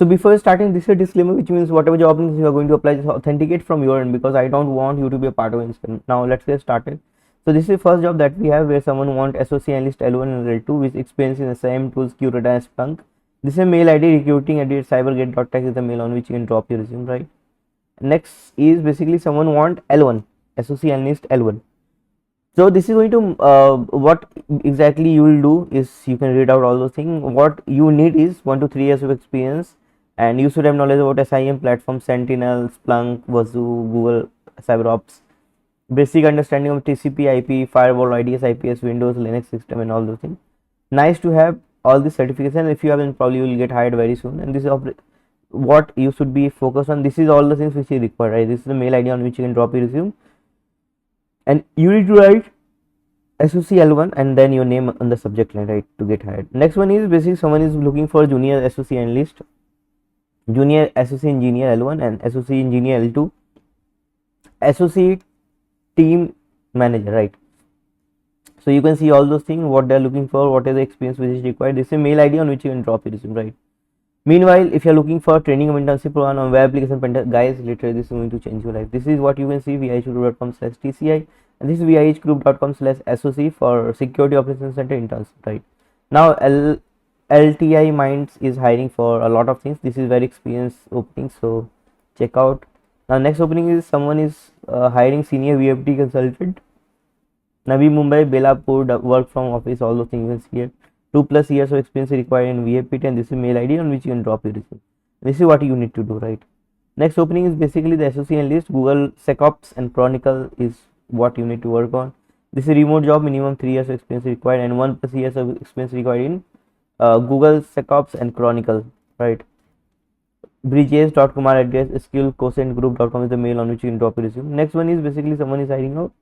So before starting, this is a disclaimer, which means whatever job you are going to apply, just authenticate from your end, because I don't want you to be a part of it. Now let's get started. So this is the first job that we have, where someone want SOC Analyst L1 and L2 with experience in SIEM tools, Security and Splunk. This is a mail ID, recruiting@cybergate.tech is the mail on which you can drop your resume, right? Next is basically someone want L1, SOC Analyst L1. So this is going to what exactly you will do is, you can read out all those things. What you need is 1 to 3 years of experience, and you should have knowledge about SIEM platform, Sentinel, Splunk, Wazoo, Google CyberOps, basic understanding of TCP, IP, firewall, IDS, IPS, Windows, Linux system, and all those things. Nice to have all this certification. If you haven't, probably you will get hired very soon. And this is what you should be focused on. This is all the things which is required, right? This is the mail ID on which you can drop your resume, and you need to write SOC L1 and then your name on the subject line, right, to get hired. Next one is basically someone is looking for junior SOC Analyst, junior SOC Engineer L1, and SOC Engineer L2, SOC Team Manager, right? So you can see all those things, what they are looking for, what is the experience which is required. This is a mail ID on which you can drop your resume, right? Meanwhile, if you are looking for training or internship program on web application pentest, guys, literally this is going to change your life. This is what you can see, vihgroup.com/tci, and this is vihgroup.com/soc for security operations center internship, right? Now LTI Minds is hiring for a lot of things. This is very experienced opening, so check out. Now next opening is someone is hiring senior VFT consultant, Navi Mumbai, Belapur, work from office, all those things you can see here. 2+ years of experience required in VFPT, and this is mail ID on which you can drop your resume. This is what you need to do, right? Next opening is basically the SOC Analyst, Google SecOps and Chronicle is what you need to work on. This is a remote job, minimum 3 years of experience required, and 1+ years of experience required in Google SecOps and Chronicle, right? Bridges.com address, skillquotientgroup.com is the mail on which you can drop your resume. Next one is basically someone is hiring out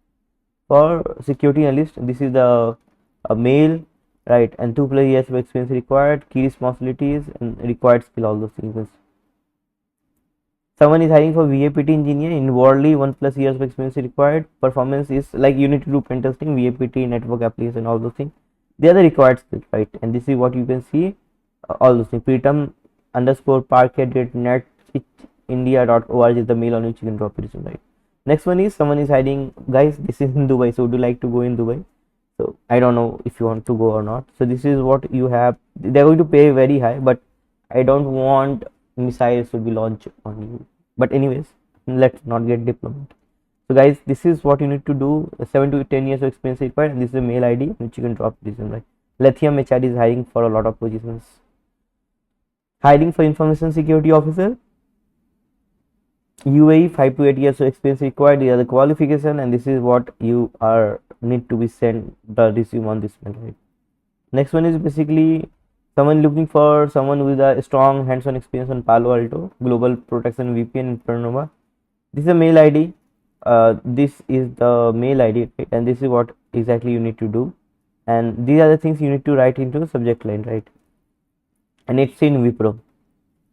for Security Analyst. This is the mail, right, and 2+ years of experience required, key responsibilities and required skill, all those things. Someone is hiring for VAPT engineer in Worldly, 1+ years of experience required. Performance is like you need to do pen testing, VAPT, network application, all those things. They are the required skills, right? And this is what you can see, all those things. Pritam_parquet.net india.org is the mail on which you can drop your resume, right? Next one is someone is hiring, guys, this is in Dubai, so would you like to go in Dubai? So I don't know if you want to go or not. So this is what you have. They're going to pay very high, but I don't want missiles to be launched on you. But anyways, let's not get diplomat. So guys, this is what you need to do. 7 to 10 years of experience required, and this is a mail ID which you can drop this in, right? Lithium HR is hiring for a lot of positions. Hiring for information security officer, UAE, 5 to 8 years of experience required. These are the qualification, and this is what you are need to be sent the resume on this mail, right? Next one is basically someone looking for someone with a strong hands-on experience on Palo Alto, Global Protection VPN, and Pernova. This is a mail ID. This is the mail ID, right? And this is what exactly you need to do, and these are the things you need to write into the subject line, right? And it's in Wipro.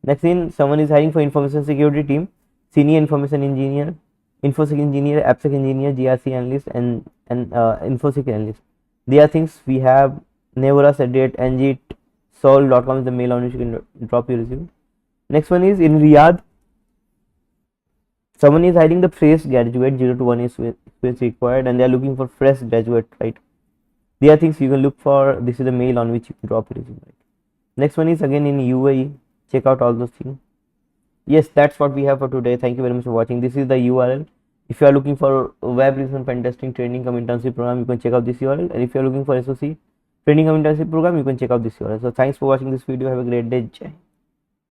Next thing, someone is hiring for information security team, senior information engineer, infosec engineer, AppSec engineer, GRC analyst, and infosec analyst. These are things we have. Nevaras@ngitsol.com is the mail on which you can drop your resume. Next one is in Riyadh. Someone is hiring the fresh graduate, 0 to 1 years experience required, and they are looking for fresh graduate, right? These are things you can look for. This is the mail on which you can drop your resume, right? Next one is again in UAE. Check out all those things. Yes, that's what we have for today. Thank you very much for watching. This is the URL. If you are looking for web application pen testing training come internship program, you can check out this URL. And if you are looking for SOC training come internship program, you can check out this URL. So thanks for watching this video. Have a great day. Jai.